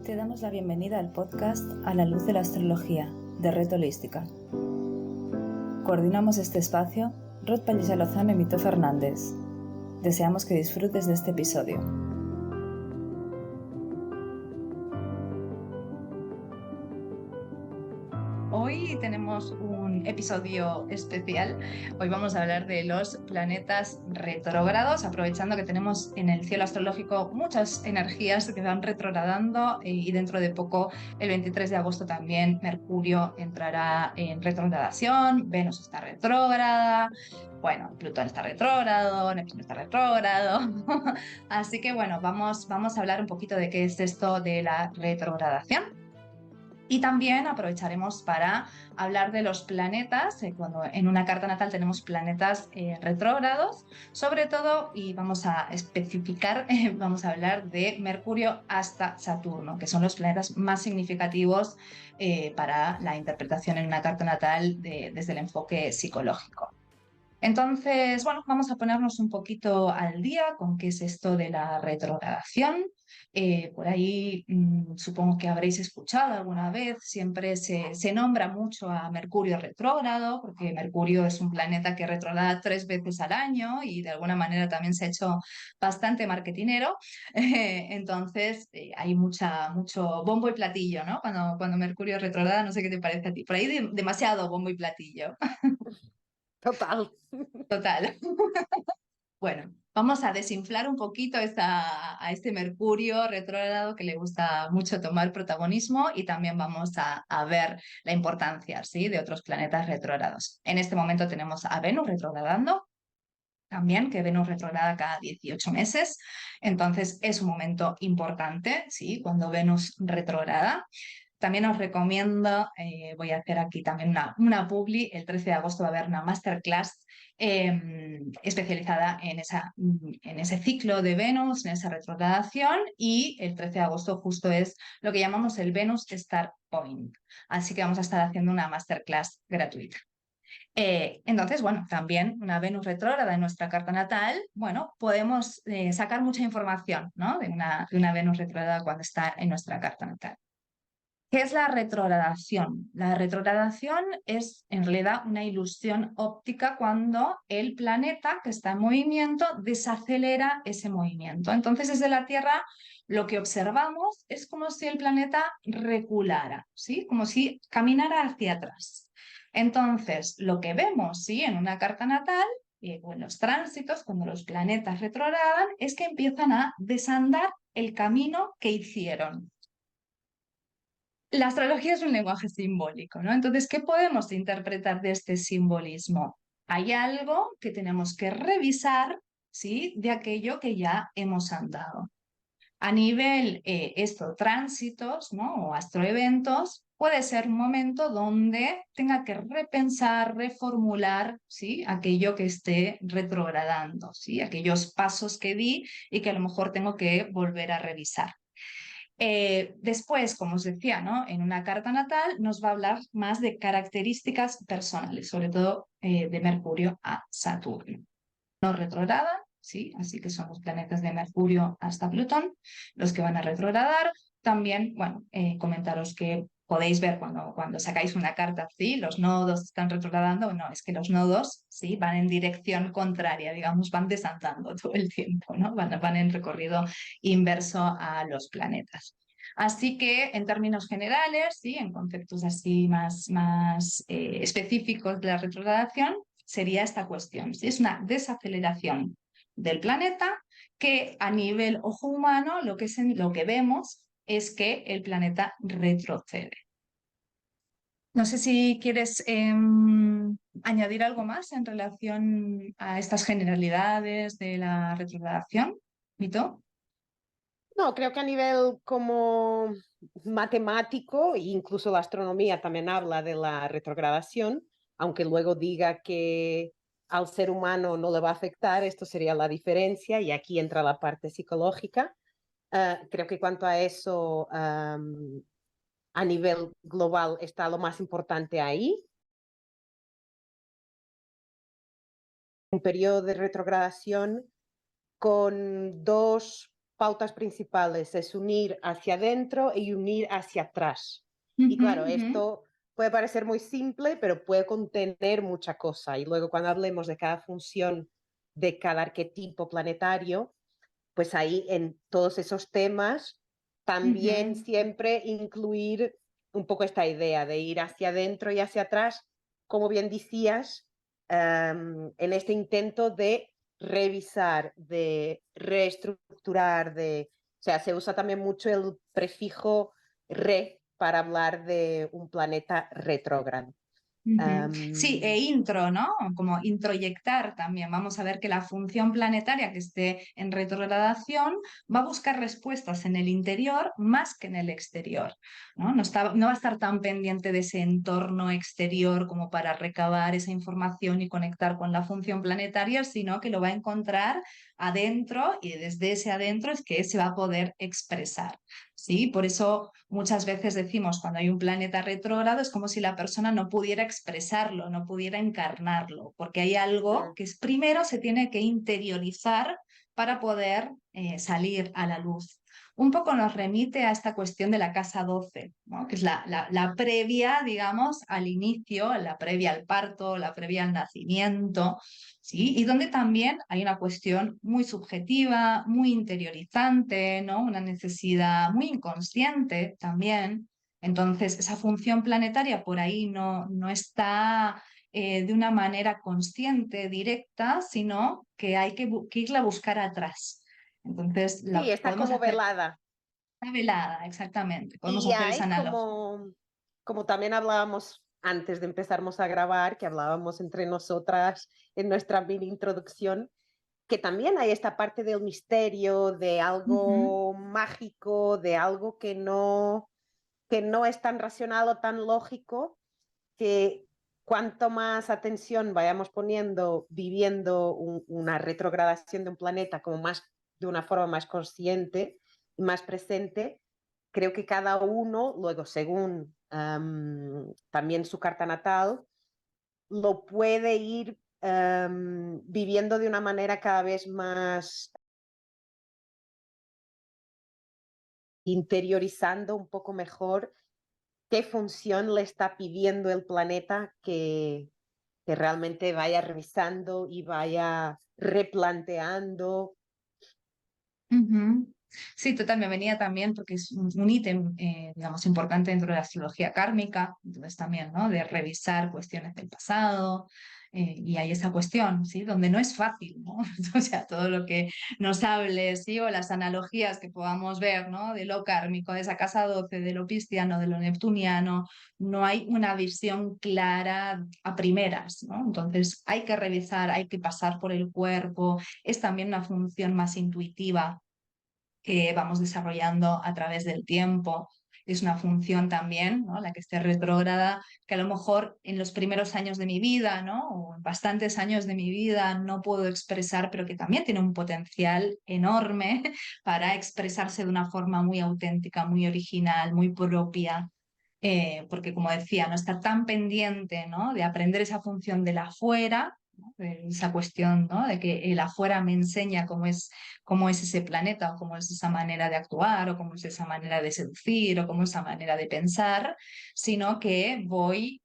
Te damos la bienvenida al podcast A la luz de la astrología, de Red Holística. Coordinamos este espacio Rod Pallisa Lozano y Mito Fernández. Deseamos que disfrutes de este episodio. Hoy tenemos un episodio especial. Hoy vamos a hablar de los planetas retrógrados, aprovechando que tenemos en el cielo astrológico muchas energías que van retrogradando y dentro de poco, el 23 de agosto también, Mercurio entrará en retrogradación, Venus está retrógrada, bueno, Plutón está retrógrado, Neptuno está retrógrado. Así que bueno, vamos a hablar un poquito de qué es esto de la retrogradación. Y también aprovecharemos para hablar de los planetas, cuando en una carta natal tenemos planetas retrógrados, sobre todo, y vamos a especificar, vamos a hablar de Mercurio hasta Saturno, que son los planetas más significativos para la interpretación en una carta natal desde el enfoque psicológico. Entonces, bueno, vamos a ponernos un poquito al día con qué es esto de la retrogradación. Por ahí supongo que habréis escuchado alguna vez, siempre se nombra mucho a Mercurio retrógrado, porque Mercurio es un planeta que retrograda 3 veces al año y de alguna manera también se ha hecho bastante marketinero. Entonces, hay mucho bombo y platillo, ¿no? Cuando Mercurio retrograda, no sé qué te parece a ti. Por ahí demasiado bombo y platillo. Total. Total. Bueno, vamos a desinflar un poquito a este Mercurio retrógrado que le gusta mucho tomar protagonismo y también vamos a ver la importancia, ¿sí?, de otros planetas retrógrados. En este momento tenemos a Venus retrogradando, también que Venus retrograda cada 18 meses, entonces es un momento importante, ¿sí?, cuando Venus retrograda. También os recomiendo, voy a hacer aquí también una publi, el 13 de agosto va a haber una masterclass especializada en ese ciclo de Venus, en esa retrogradación, y el 13 de agosto justo es lo que llamamos el Venus Start Point. Así que vamos a estar haciendo una masterclass gratuita. Entonces, bueno, también una Venus retrógrada en nuestra carta natal, bueno, podemos sacar mucha información, ¿no?, de una Venus retrógrada cuando está en nuestra carta natal. ¿Qué es la retrogradación? La retrogradación es en realidad una ilusión óptica cuando el planeta que está en movimiento desacelera ese movimiento. Entonces, desde la Tierra lo que observamos es como si el planeta reculara, ¿sí?, como si caminara hacia atrás. Entonces, lo que vemos, ¿sí?, en una carta natal o en los tránsitos, cuando los planetas retrogradan, es que empiezan a desandar el camino que hicieron. La astrología es un lenguaje simbólico, ¿no? Entonces, ¿qué podemos interpretar de este simbolismo? Hay algo que tenemos que revisar, ¿sí?, de aquello que ya hemos andado. A nivel tránsitos, ¿no?, o astroeventos, puede ser un momento donde tenga que repensar, reformular, ¿sí?, aquello que esté retrogradando, ¿sí?, aquellos pasos que di y que a lo mejor tengo que volver a revisar. Después, como os decía, ¿no?, en una carta natal nos va a hablar más de características personales, sobre todo de Mercurio a Saturno. No retrogradan, ¿sí?, así que son los planetas de Mercurio hasta Plutón los que van a retrogradar. También, bueno, comentaros que podéis ver cuando sacáis una carta, ¿sí?, los nodos están retrogradando, no, es que los nodos, ¿sí?, van en dirección contraria, digamos, van desandando todo el tiempo, ¿no?, van en recorrido inverso a los planetas. Así que, en términos generales, ¿sí?, en conceptos así más específicos de la retrogradación, sería esta cuestión, ¿sí?, es una desaceleración del planeta que a nivel ojo humano lo que vemos es que el planeta retrocede. No sé si quieres añadir algo más en relación a estas generalidades de la retrogradación, Mito. No, creo que a nivel como matemático, e incluso la astronomía también habla de la retrogradación, aunque luego diga que al ser humano no le va a afectar, esto sería la diferencia, y aquí entra la parte psicológica. Creo que cuanto a eso, a nivel global está lo más importante ahí. Un periodo de retrogradación con dos pautas principales, es unir hacia adentro y unir hacia atrás. Y claro, esto puede parecer muy simple, pero puede contener mucha cosa. Y luego cuando hablemos de cada función de cada arquetipo planetario, pues ahí en todos esos temas también siempre incluir un poco esta idea de ir hacia adentro y hacia atrás, como bien decías, en este intento de revisar, de reestructurar, o sea, se usa también mucho el prefijo re para hablar de un planeta retrógrado. Sí, e intro, ¿no? Como introyectar también. Vamos a ver que la función planetaria que esté en retrogradación va a buscar respuestas en el interior más que en el exterior, ¿no? No va a estar tan pendiente de ese entorno exterior como para recabar esa información y conectar con la función planetaria, sino que lo va a encontrar adentro y desde ese adentro es que se va a poder expresar. ¿Sí? Por eso muchas veces decimos cuando hay un planeta retrógrado es como si la persona no pudiera expresarlo, no pudiera encarnarlo, porque hay algo que es, primero se tiene que interiorizar para poder salir a la luz. Un poco nos remite a esta cuestión de la casa 12, ¿no? Que es la previa, digamos, al inicio, la previa al parto, la previa al nacimiento, ¿sí? Y donde también hay una cuestión muy subjetiva, muy interiorizante, ¿no? Una necesidad muy inconsciente también. Entonces, esa función planetaria por ahí no está de una manera consciente, directa, sino que hay que irla a buscar atrás. Entonces, Sí, la está podemos como hacer velada. una velada, exactamente. Podemos Y hacer esa hay analogía. como también hablábamos antes de empezarnos a grabar, que hablábamos entre nosotras en nuestra mini introducción, que también hay esta parte del misterio, de Ujú, algo mágico, de algo que no es tan racional o tan lógico, que cuanto más atención vayamos poniendo, viviendo una retrogradación de un planeta como más de una forma más consciente y más presente, creo que cada uno, luego según también su carta natal, lo puede ir viviendo de una manera cada vez más interiorizando un poco mejor qué función le está pidiendo el planeta que realmente vaya revisando y vaya replanteando. ujú. Sí, total, me venía también porque es un ítem, digamos, importante dentro de la astrología kármica, entonces también, ¿no? De revisar cuestiones del pasado, y hay esa cuestión, ¿sí? Donde no es fácil, ¿no? O sea, todo lo que nos hable, ¿sí? O las analogías que podamos ver, ¿no? De lo kármico, de esa casa 12, de lo pisciano, de lo neptuniano, no hay una visión clara a primeras, ¿no? Entonces hay que revisar, hay que pasar por el cuerpo, es también una función más intuitiva que vamos desarrollando a través del tiempo. Es una función también, ¿no? La que esté retrógrada, que a lo mejor en los primeros años de mi vida, ¿no? O en bastantes años de mi vida no puedo expresar, pero que también tiene un potencial enorme para expresarse de una forma muy auténtica, muy original, muy propia. Porque como decía, no está tan pendiente, ¿no? De aprender esa función de la afuera, ¿no? De esa cuestión, ¿no? De que el afuera me enseña cómo es ese planeta, o cómo es esa manera de actuar, o cómo es esa manera de seducir, o cómo es esa manera de pensar, sino que voy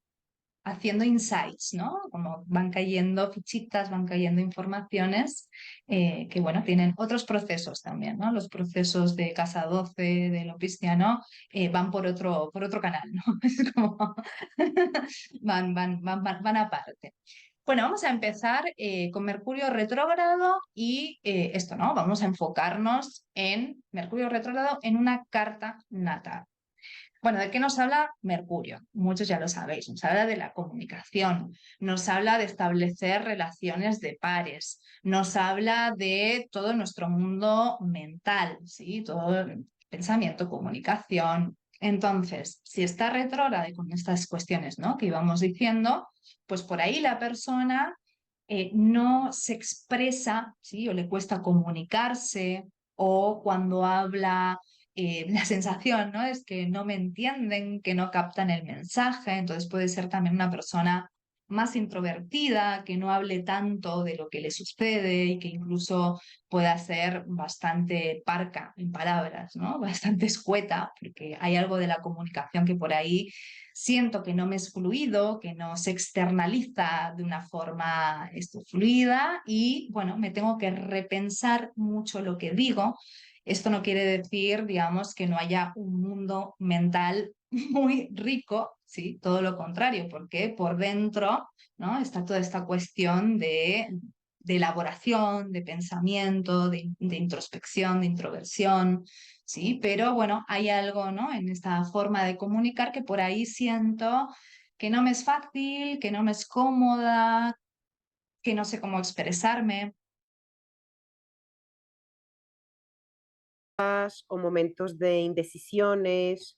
haciendo insights, ¿no? Como van cayendo fichitas, van cayendo informaciones que, bueno, tienen otros procesos también, ¿no? Los procesos de Casa 12, de lo cristiano, van por otro canal, ¿no? Es como van aparte. Bueno, vamos a empezar con Mercurio retrógrado y esto, ¿no? Vamos a enfocarnos en Mercurio retrógrado en una carta natal. Bueno, ¿de qué nos habla Mercurio? Muchos ya lo sabéis, nos habla de la comunicación, nos habla de establecer relaciones de pares, nos habla de todo nuestro mundo mental, ¿sí? Todo el pensamiento, comunicación. Entonces, si está retrógrada y con estas cuestiones, ¿no? Que íbamos diciendo, pues por ahí la persona no se expresa, ¿sí? O le cuesta comunicarse, o cuando habla la sensación, ¿no? Es que no me entienden, que no captan el mensaje, entonces puede ser también una persona más introvertida, que no hable tanto de lo que le sucede y que incluso pueda ser bastante parca en palabras, ¿no? Bastante escueta, porque hay algo de la comunicación que por ahí siento que no me es fluido, que no se externaliza de una forma fluida y, bueno, me tengo que repensar mucho lo que digo. Esto no quiere decir, digamos, que no haya un mundo mental muy rico, ¿sí? Todo lo contrario, porque por dentro, ¿no? Está toda esta cuestión de elaboración, de pensamiento, de introspección, de introversión, ¿sí? Pero bueno, hay algo, ¿no? En esta forma de comunicar que por ahí siento que no me es fácil, que no me es cómoda, que no sé cómo expresarme. O momentos de indecisiones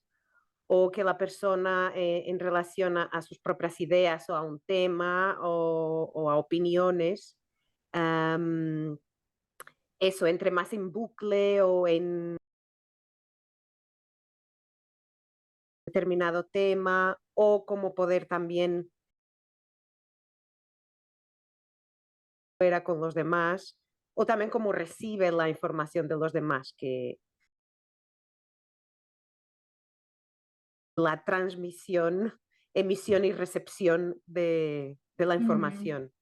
o que la persona en relación a sus propias ideas o a un tema o a opiniones, am, eso, entre más en bucle o en determinado tema o cómo poder también fuera con los demás o también cómo recibe la información de los demás, que la transmisión, emisión y recepción de la Ujú. información.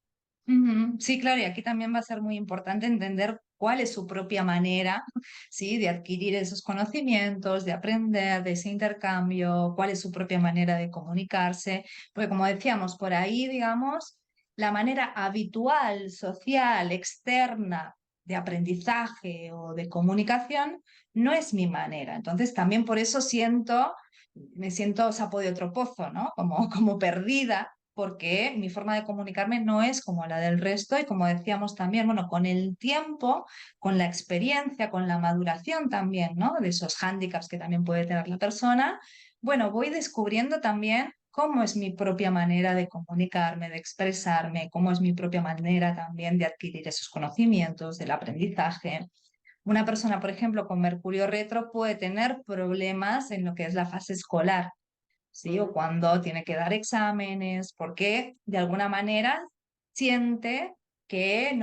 Ujú. Sí, claro, y aquí también va a ser muy importante entender cuál es su propia manera, ¿sí? De adquirir esos conocimientos, de aprender, de ese intercambio, cuál es su propia manera de comunicarse, porque como decíamos, por ahí, digamos, la manera habitual, social, externa de aprendizaje o de comunicación no es mi manera. Entonces, también por eso me siento sapo de otro pozo, ¿no? Como perdida porque mi forma de comunicarme no es como la del resto y como decíamos también, bueno, con el tiempo, con la experiencia, con la maduración también, ¿no? De esos hándicaps que también puede tener la persona, bueno, voy descubriendo también cómo es mi propia manera de comunicarme, de expresarme, cómo es mi propia manera también de adquirir esos conocimientos, del aprendizaje. Una persona, por ejemplo, con Mercurio retro puede tener problemas en lo que es la fase escolar, ¿sí? O Mm. cuando tiene que dar exámenes, porque de alguna manera siente que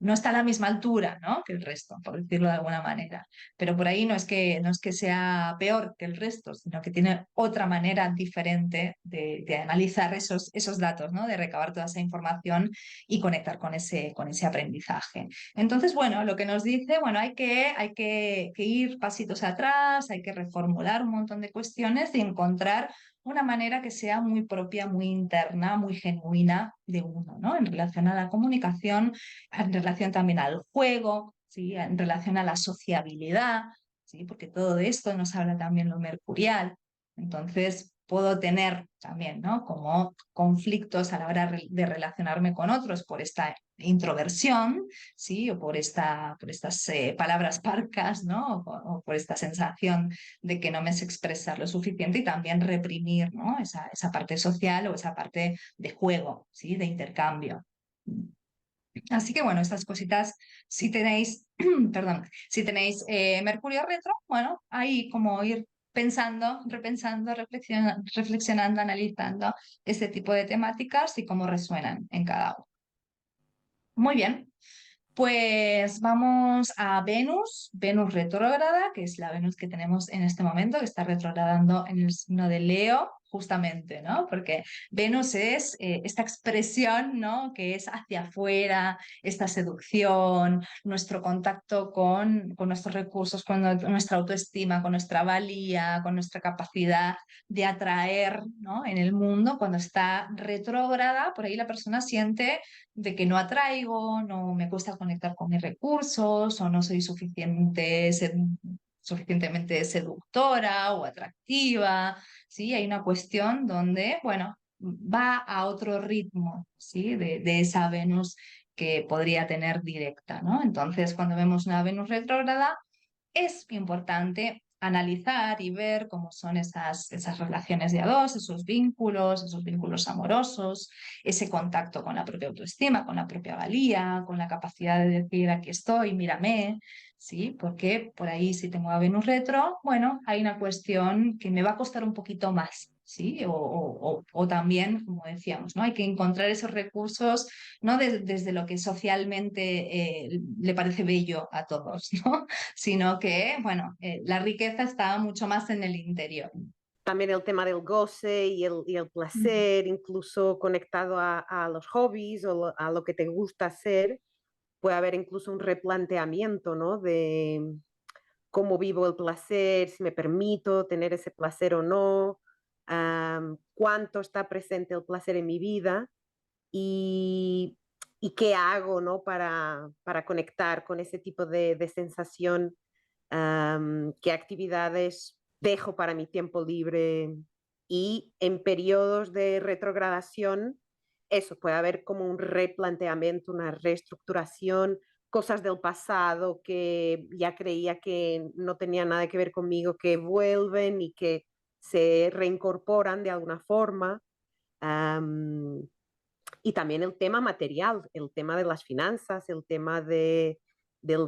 no está a la misma altura, ¿no? Que el resto, por decirlo de alguna manera. Pero por ahí no es que sea peor que el resto, sino que tiene otra manera diferente de analizar esos datos, ¿no? De recabar toda esa información y conectar con ese aprendizaje. Entonces, bueno, lo que nos dice, bueno, que ir pasitos atrás, hay que reformular un montón de cuestiones y encontrar una manera que sea muy propia, muy interna, muy genuina de uno, ¿no? En relación a la comunicación, en relación también al juego, ¿sí? En relación a la sociabilidad, ¿sí? Porque todo esto nos habla también lo mercurial. Entonces, puedo tener también, ¿no? Como conflictos a la hora de relacionarme con otros por esta introversión, ¿sí? O por estas palabras parcas, ¿no? O por esta sensación de que no me sé expresar lo suficiente y también reprimir, ¿no? Esa parte social o esa parte de juego, ¿sí? De intercambio. Así que bueno, estas cositas, si tenéis, perdón, si tenéis Mercurio retro, bueno, ahí como ir pensando, repensando, reflexionando, analizando este tipo de temáticas y cómo resuenan en cada uno. Muy bien, pues vamos a Venus, Venus retrógrada, que es la Venus que tenemos en este momento, que está retrogradando en el signo de Leo, justamente, ¿no? Porque Venus es esta expresión, ¿no? Que es hacia afuera, esta seducción, nuestro contacto con nuestros recursos, con nuestra autoestima, con nuestra valía, con nuestra capacidad de atraer, ¿no? En el mundo, cuando está retrógrada, por ahí la persona siente de que no atraigo, no me cuesta conectar con mis recursos o no soy suficientemente seductora o atractiva, ¿sí? Hay una cuestión donde, bueno, va a otro ritmo, ¿sí? De esa Venus que podría tener directa, ¿no? Entonces, cuando vemos una Venus retrógrada, es importante analizar y ver cómo son esas relaciones de a dos, esos vínculos amorosos, ese contacto con la propia autoestima, con la propia valía, con la capacidad de decir aquí estoy, mírame, ¿sí? Porque por ahí si tengo a Venus retro, bueno, hay una cuestión que me va a costar un poquito más. ¿Sí? O también, como decíamos, ¿no? Hay que encontrar esos recursos no desde lo que socialmente le parece bello a todos, ¿no? Sino que, bueno, la riqueza está mucho más en el interior. También el tema del goce y el placer, incluso conectado a los hobbies o a lo que te gusta hacer, puede haber incluso un replanteamiento, ¿no? De cómo vivo el placer, si me permito tener ese placer o no, cuánto está presente el placer en mi vida y, y qué hago, ¿no? Para conectar con ese tipo de sensación, qué actividades dejo para mi tiempo libre y en periodos de retrogradación, eso puede haber como un replanteamiento, una reestructuración, cosas del pasado que ya creía que no tenían nada que ver conmigo, que vuelven y que se reincorporan de alguna forma. Um, y también el tema material, el tema de las finanzas, el tema del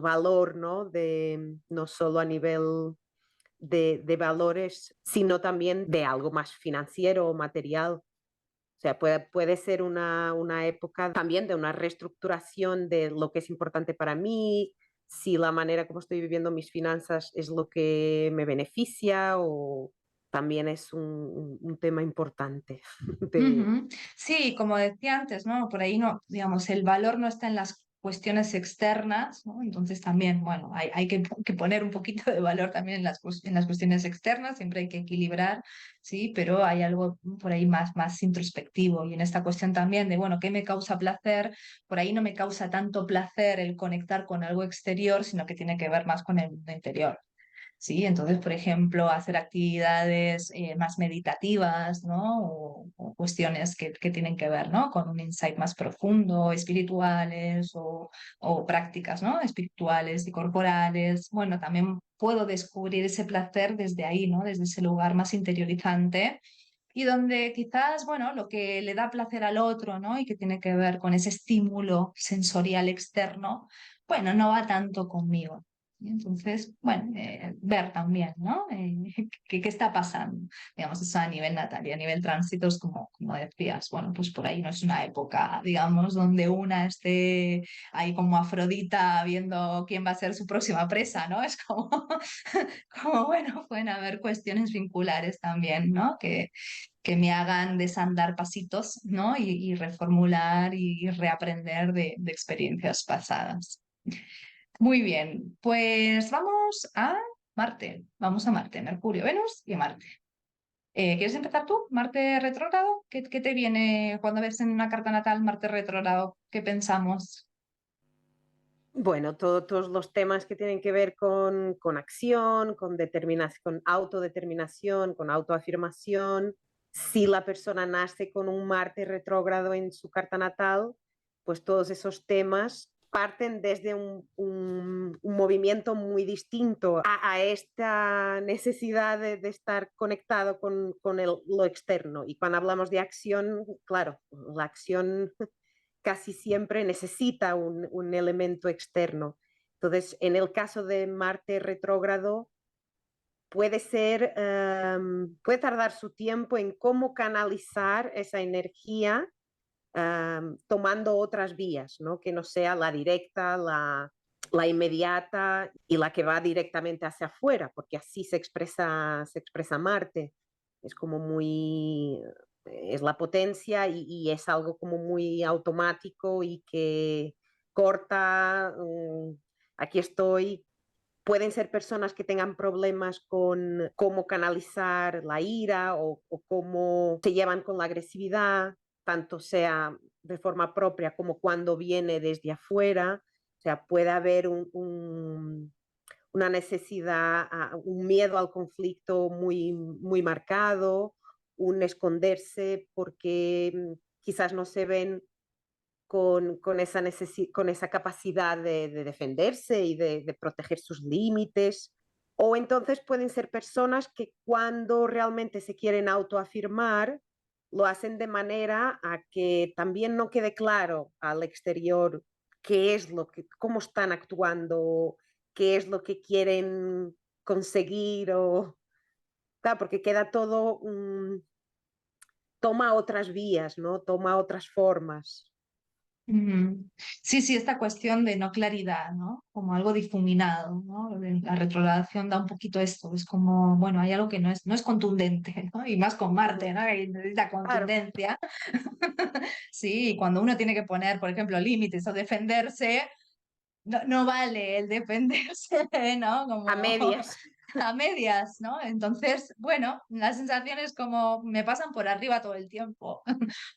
valor, ¿no? No solo a nivel de valores, sino también de algo más financiero o material. O sea, puede ser una época también de una reestructuración de lo que es importante para mí, si la manera como estoy viviendo mis finanzas es lo que me beneficia o también es un tema importante. De... Ujú. Sí, como decía antes, ¿no? Por ahí no, digamos, el valor no está en las cuestiones externas, ¿no? Entonces también, bueno, hay que poner un poquito de valor también en las cuestiones externas, siempre hay que equilibrar, sí, pero hay algo por ahí más introspectivo y en esta cuestión también de, bueno, ¿qué me causa placer? Por ahí no me causa tanto placer el conectar con algo exterior, sino que tiene que ver más con el mundo interior. ¿Sí? Entonces, por ejemplo, hacer actividades más meditativas, ¿no? O cuestiones que tienen que ver, ¿no? Con un insight más profundo, espirituales o prácticas, ¿no? Espirituales y corporales. Bueno, también puedo descubrir ese placer desde ahí, ¿no? Desde ese lugar más interiorizante y donde quizás, bueno, lo que le da placer al otro, ¿no? Y que tiene que ver con ese estímulo sensorial externo, bueno, no va tanto conmigo. Y entonces, bueno, ver también, ¿no? ¿Qué está pasando? Digamos, eso a nivel natal y a nivel tránsitos, como decías, bueno, pues por ahí no es una época, digamos, donde una esté ahí como Afrodita viendo quién va a ser su próxima presa, ¿no? Es como, como bueno, pueden haber cuestiones vinculares también, ¿no? Que me hagan desandar pasitos, ¿no? Y reformular y reaprender de experiencias pasadas. Muy bien, pues vamos a Marte. Vamos a Marte, Mercurio, Venus y Marte. ¿Quieres empezar tú? ¿Marte retrógrado? ¿Qué te viene cuando ves en una carta natal Marte retrógrado? ¿Qué pensamos? Bueno, todos los temas que tienen que ver con acción, con autodeterminación, con autoafirmación. Si la persona nace con un Marte retrógrado en su carta natal, pues todos esos temas parten desde un movimiento muy distinto a esta necesidad de estar conectado con lo externo. Y cuando hablamos de acción, claro, la acción casi siempre necesita un elemento externo. Entonces, en el caso de Marte retrógrado, puede tardar su tiempo en cómo canalizar esa energía tomando otras vías, ¿no? Que no sea la directa, la inmediata y la que va directamente hacia afuera, porque así se expresa Marte. Es como muy, es la potencia y es algo como muy automático y que corta, aquí estoy. Pueden ser personas que tengan problemas con cómo canalizar la ira o cómo se llevan con la agresividad, tanto sea de forma propia como cuando viene desde afuera. O sea, puede haber una necesidad, un miedo al conflicto muy marcado, un esconderse porque quizás no se ven con esa capacidad de defenderse y de proteger sus límites. O entonces pueden ser personas que cuando realmente se quieren autoafirmar, lo hacen de manera a que también no quede claro al exterior qué es lo que, cómo están actuando, qué es lo que quieren conseguir o claro, porque queda todo, toma otras vías, ¿no? Toma otras formas. Ujú. Sí, sí, esta cuestión de no claridad, ¿no? Como algo difuminado, ¿no? La retrogradación da un poquito esto, es como, bueno, hay algo que no es contundente, ¿no? Y más con Marte, Ujú. ¿no? Que necesita Claro, contundencia. Sí, cuando uno tiene que poner, por ejemplo, límites o defenderse, no vale el defenderse, ¿no? a Como medias. a medias, ¿no? Entonces, bueno, las sensaciones como me pasan por arriba todo el tiempo,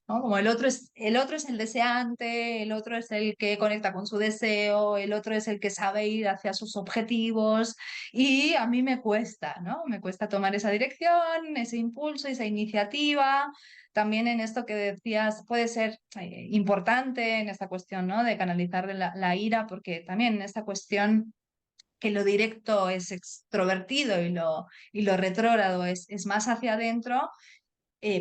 ¿no? Como el otro es el deseante, el otro es el que conecta con su deseo, el otro es el que sabe ir hacia sus objetivos y a mí me cuesta, ¿no? Me cuesta tomar esa dirección, ese impulso, esa iniciativa. También en esto que decías, puede ser importante en esta cuestión, ¿no? De canalizar la ira, porque también en esta cuestión que lo directo es extrovertido y lo retrógrado es más hacia adentro,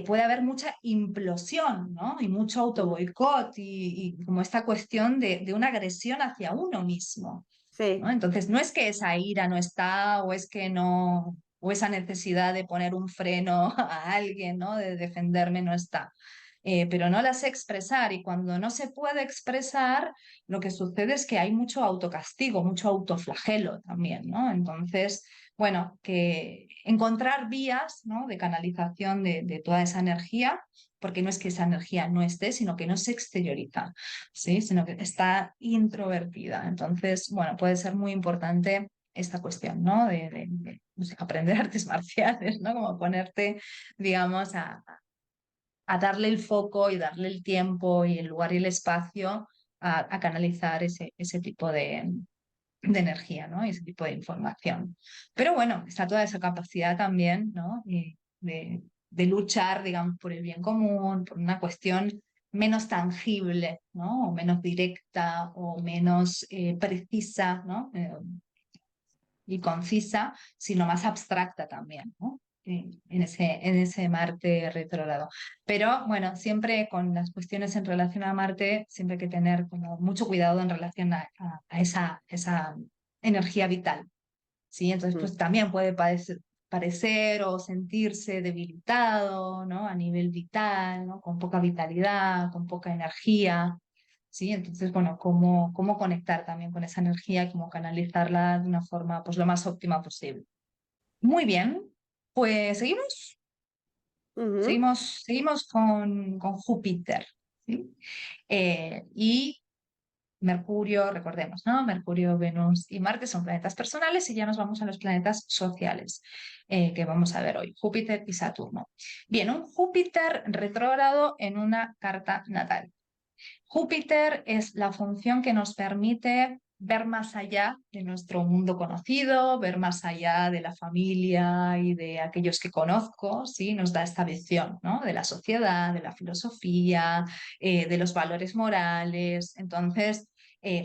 puede haber mucha implosión, ¿no? Y mucho Mm, autoboicot y como esta cuestión de una agresión hacia uno mismo, ¿no? sí. Entonces, no es que esa ira no está o es que no, o esa necesidad de poner un freno a alguien, ¿no? De defenderme no está. Pero no la sé expresar y cuando no se puede expresar, lo que sucede es que hay mucho autocastigo, mucho autoflagelo también, ¿no? Entonces, bueno, que encontrar vías, ¿no? De canalización de toda esa energía, porque no es que esa energía no esté, sino que no se exterioriza, ¿sí? Sino que está introvertida. Entonces, bueno, puede ser muy importante esta cuestión, ¿no? No sé, aprender artes marciales, ¿no? Como ponerte, digamos, a darle el foco y darle el tiempo y el lugar y el espacio a canalizar ese tipo de energía, ¿no? Y ese tipo de información. Pero bueno, está toda esa capacidad también, ¿no? De luchar, digamos, por el bien común, por una cuestión menos tangible, ¿no? O menos directa o menos precisa, ¿no? Y concisa, sino más abstracta también, ¿no? En ese Marte retrógrado. Pero bueno, siempre con las cuestiones en relación a Marte, siempre hay que tener como mucho cuidado en relación a esa energía vital, ¿sí? Entonces, Mm, pues también puede parecer o sentirse debilitado, ¿no? A nivel vital, ¿no? Con poca vitalidad, con poca energía, ¿sí? Entonces, bueno, cómo conectar también con esa energía y cómo canalizarla de una forma, pues, lo más óptima posible. Muy bien, pues ujú, seguimos con Júpiter, ¿sí? Y Mercurio, recordemos, ¿no? Mercurio, Venus y Marte son planetas personales y ya nos vamos a los planetas sociales que vamos a ver hoy, Júpiter y Saturno. Bien, un Júpiter retrógrado en una carta natal. Júpiter es la función que nos permite ver más allá de nuestro mundo conocido, ver más allá de la familia y de aquellos que conozco, ¿sí? Nos da esta visión, ¿no? De la sociedad, de la filosofía, de los valores morales. Entonces,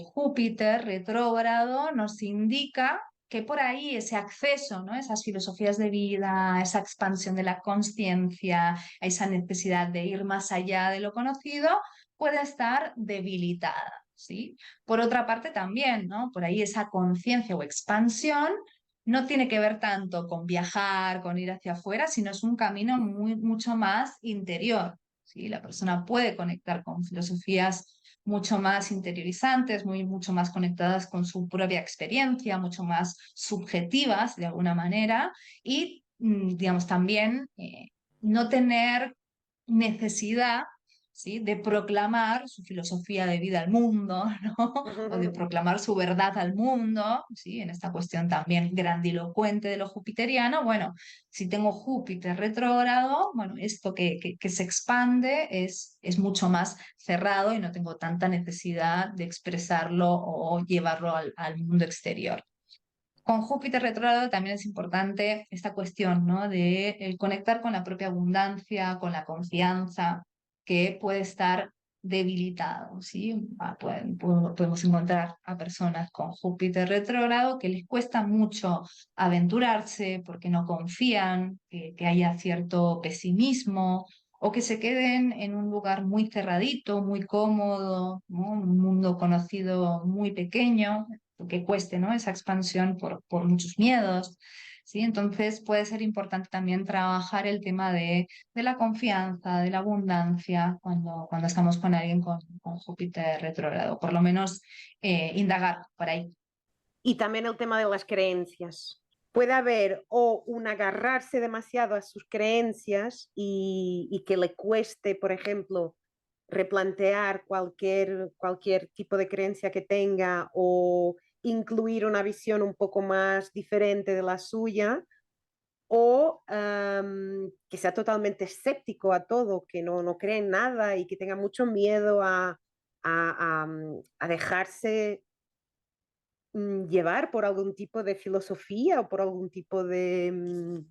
Júpiter retrógrado nos indica que por ahí ese acceso, ¿no? Esas filosofías de vida, esa expansión de la conciencia, esa necesidad de ir más allá de lo conocido, puede estar debilitada, ¿sí? Por otra parte también, ¿no? Por ahí esa conciencia o expansión no tiene que ver tanto con viajar, con ir hacia afuera, sino es un camino mucho más interior, ¿sí? La persona puede conectar con filosofías mucho más interiorizantes, mucho más conectadas con su propia experiencia, mucho más subjetivas de alguna manera y, digamos, también no tener necesidad, ¿sí? De proclamar su filosofía de vida al mundo, ¿no? O de ujú, proclamar su verdad al mundo, ¿sí? En esta cuestión también grandilocuente de lo jupiteriano. Bueno, si tengo Júpiter retrógrado, bueno, esto que se expande es mucho más cerrado y no tengo tanta necesidad de expresarlo o llevarlo al mundo exterior. Con Júpiter retrógrado también es importante esta cuestión, ¿no? De el conectar con la propia abundancia, con la confianza, que puede estar debilitado, ¿sí? Podemos encontrar a personas con Júpiter retrógrado que les cuesta mucho aventurarse porque no confían, que haya cierto pesimismo o que se queden en un lugar muy cerradito, muy cómodo, ¿no? Un mundo conocido muy pequeño, que cueste, ¿no? Esa expansión por muchos miedos. ¿Sí? Entonces puede ser importante también trabajar el tema de la confianza, de la abundancia, cuando estamos con alguien con Júpiter retrógrado, por lo menos indagar por ahí. Y también el tema de las creencias. Puede haber o un agarrarse demasiado a sus creencias y que le cueste, por ejemplo, replantear cualquier tipo de creencia que tenga o incluir una visión un poco más diferente de la suya, o que sea totalmente escéptico a todo, que no cree en nada y que tenga mucho miedo a dejarse llevar por algún tipo de filosofía o por algún tipo de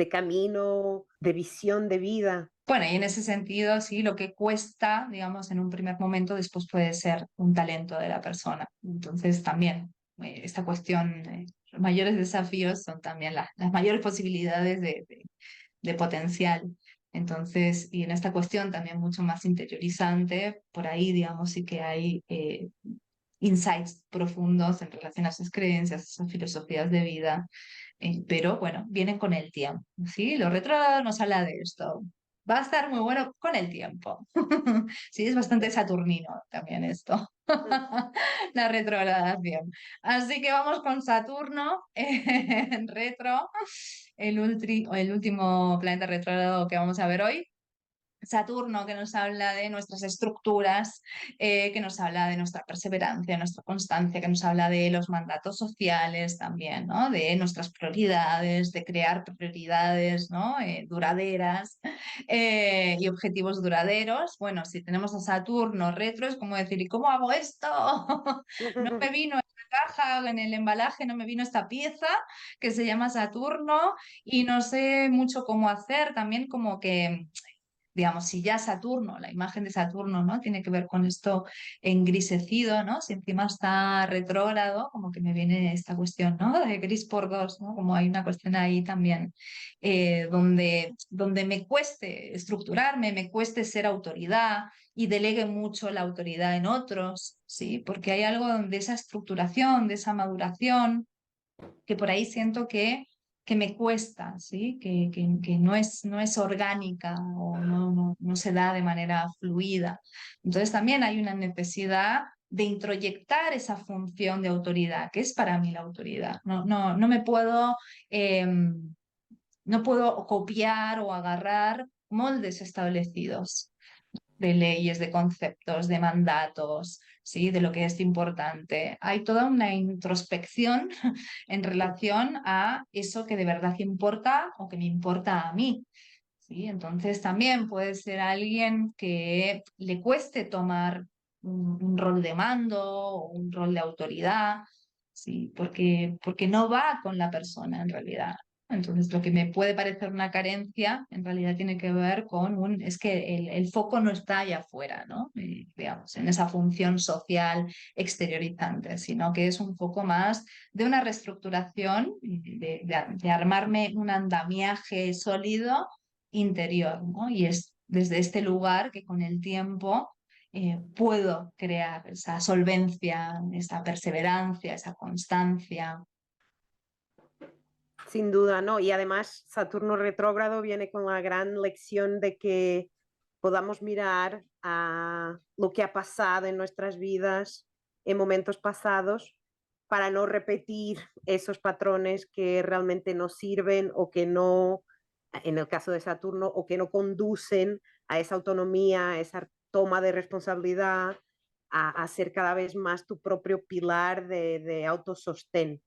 camino, de visión de vida. Bueno, y en ese sentido, sí, lo que cuesta, digamos, en un primer momento, después puede ser un talento de la persona. Entonces, también esta cuestión, los mayores desafíos son también las mayores posibilidades de potencial. Entonces, y en esta cuestión también mucho más interiorizante, por ahí, digamos, sí que hay insights profundos en relación a sus creencias, a sus filosofías de vida, pero bueno, vienen con el tiempo, ¿sí? Lo retrógrado nos habla de esto. Va a estar muy bueno con el tiempo. Sí, es bastante saturnino también esto, la retrogradación. Así que vamos con Saturno en retro, el último planeta retrógrado que vamos a ver hoy. Saturno, que nos habla de nuestras estructuras, que nos habla de nuestra perseverancia, nuestra constancia, que nos habla de los mandatos sociales también, ¿no? De nuestras prioridades, de crear prioridades, ¿no? Duraderas y objetivos duraderos. Bueno, si tenemos a Saturno retro, es como decir, ¿y cómo hago esto? No me vino esta caja, en el embalaje no me vino esta pieza que se llama Saturno y no sé mucho cómo hacer, también como que digamos, si ya Saturno, la imagen de Saturno, ¿no? Tiene que ver con esto engrisecido, ¿no? Si encima está retrógrado, como que me viene esta cuestión, ¿no? De gris por dos, ¿no? Como hay una cuestión ahí también donde me cueste estructurarme, me cueste ser autoridad y delegue mucho la autoridad en otros, ¿sí? Porque hay algo de esa estructuración, de esa maduración, que por ahí siento que me cuesta, ¿sí? Que no es orgánica o no se da de manera fluida. Entonces también hay una necesidad de introyectar esa función de autoridad, que es para mí la autoridad. No me puedo, no puedo copiar o agarrar moldes establecidos de leyes, de conceptos, de mandatos, ¿sí? De lo que es importante. Hay toda una introspección en relación a eso que de verdad importa o que me importa a mí. ¿Sí? Entonces también puede ser alguien que le cueste tomar un rol de mando o un rol de autoridad, ¿sí? Porque no va con la persona en realidad. Entonces, lo que me puede parecer una carencia, en realidad tiene que ver con es que el foco no está allá afuera, ¿no? Digamos, en esa función social exteriorizante, sino que es un poco más de una reestructuración, de armarme un andamiaje sólido interior, ¿no? Y es desde este lugar que con el tiempo puedo crear esa solvencia, esa perseverancia, esa constancia. Sin duda, ¿no? Y además Saturno retrógrado viene con la gran lección de que podamos mirar a lo que ha pasado en nuestras vidas en momentos pasados para no repetir esos patrones que realmente no sirven o que no, en el caso de Saturno, o que no conducen a esa autonomía, a esa toma de responsabilidad, a ser cada vez más tu propio pilar de autosostén.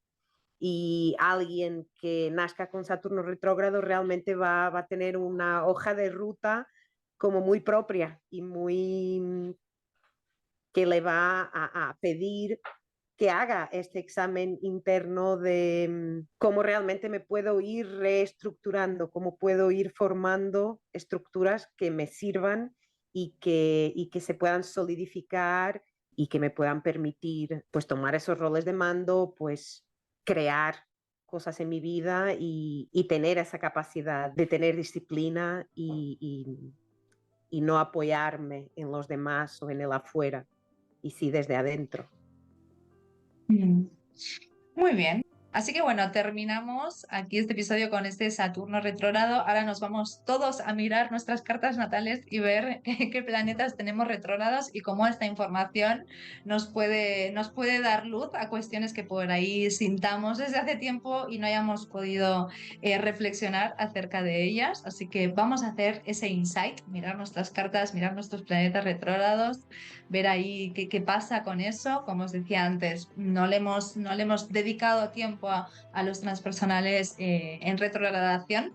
Y alguien que nazca con Saturno retrógrado realmente va a tener una hoja de ruta como muy propia y muy que le va a pedir que haga este examen interno de cómo realmente me puedo ir reestructurando, cómo puedo ir formando estructuras que me sirvan y que se puedan solidificar y que me puedan permitir pues tomar esos roles de mando, pues crear cosas en mi vida y tener esa capacidad de tener disciplina y no apoyarme en los demás o en el afuera, y sí desde adentro. Muy bien. Así que bueno, terminamos aquí este episodio con este Saturno retrógrado. Ahora nos vamos todos a mirar nuestras cartas natales y ver qué planetas tenemos retrógrados y cómo esta información nos puede dar luz a cuestiones que por ahí sintamos desde hace tiempo y no hayamos podido reflexionar acerca de ellas. Así que vamos a hacer ese insight, mirar nuestras cartas, mirar nuestros planetas retrógrados, ver ahí qué pasa con eso. Como os decía antes, no le hemos dedicado tiempo a los transpersonales en retrogradación,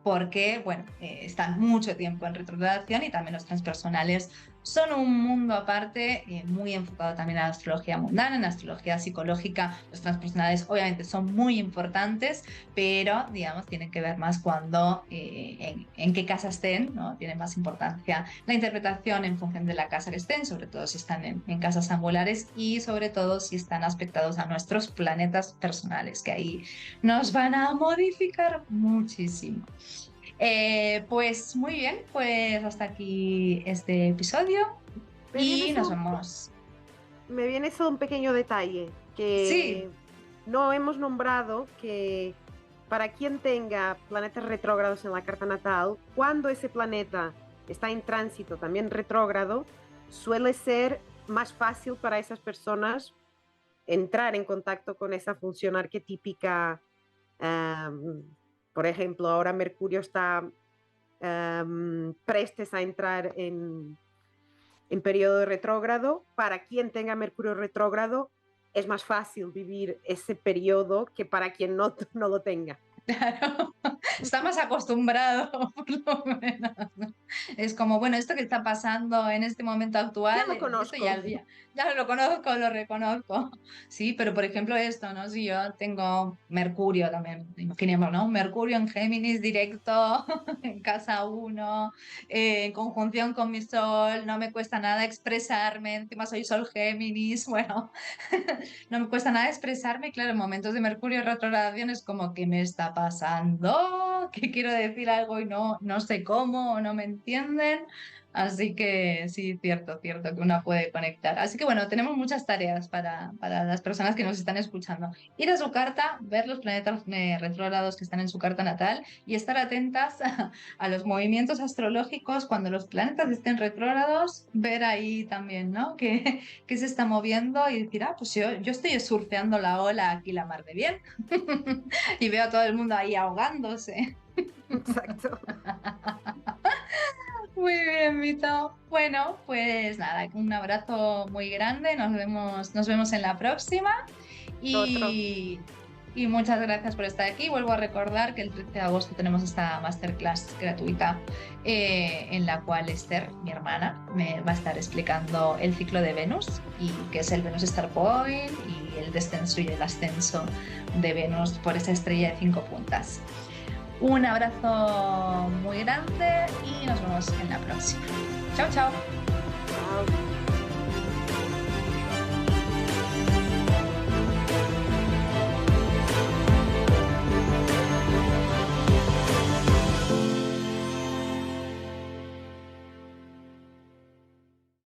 porque, bueno, están mucho tiempo en retrogradación y también los transpersonales son un mundo aparte, muy enfocado también a la astrología mundana, en la astrología psicológica. Los transpersonales obviamente son muy importantes, pero, digamos, tienen que ver más cuando, en qué casa estén, ¿no? Tiene más importancia la interpretación en función de la casa que estén, sobre todo si están en casas angulares y sobre todo si están aspectados a nuestros planetas personales, que ahí nos van a modificar muchísimo. Pues muy bien, pues hasta aquí este episodio y nos vemos. Me viene solo un pequeño detalle que Sí, no hemos nombrado, que para quien tenga planetas retrógrados en la carta natal, cuando ese planeta está en tránsito también retrógrado, suele ser más fácil para esas personas entrar en contacto con esa función arquetípica. Por ejemplo, ahora Mercurio está prestes a entrar en periodo retrógrado. Para quien tenga Mercurio retrógrado, es más fácil vivir ese periodo que para quien no lo tenga. claro, está más acostumbrado, por lo menos, ¿no? Es como, bueno, esto que está pasando en este momento Ya actual, lo esto conozco. ya lo conozco, lo reconozco. Sí, pero por ejemplo esto, ¿no? Si yo tengo Mercurio también, imaginemos, ¿no? Mercurio en Géminis directo, en casa 1, en conjunción con mi Sol, no me cuesta nada expresarme, encima soy Sol Géminis, bueno, no me cuesta nada expresarme, claro, en momentos de Mercurio retrogradación es como, ¿qué me está pasando? Que quiero decir algo y no sé cómo, o no me entienden. Así que sí, cierto, que una puede conectar. Así que bueno, tenemos muchas tareas para las personas que nos están escuchando. Ir a su carta, ver los planetas retrógrados que están en su carta natal y estar atentas a los movimientos astrológicos cuando los planetas estén retrógrados, ver ahí también, ¿no? Que se está moviendo y decir, ah, pues yo estoy surfeando la ola aquí la mar de bien y veo a todo el mundo ahí ahogándose. Exacto. Muy bien, Vito. Bueno, pues nada, un abrazo muy grande, nos vemos en la próxima Otro. y muchas gracias por estar aquí. Vuelvo a recordar que el 13 de agosto tenemos esta masterclass gratuita en la cual Esther, mi hermana, me va a estar explicando el ciclo de Venus y qué es el Venus Star Point y el descenso y el ascenso de Venus por esa estrella de 5 puntas. Un abrazo muy grande y nos vemos en la próxima. Chao, chao. Chao.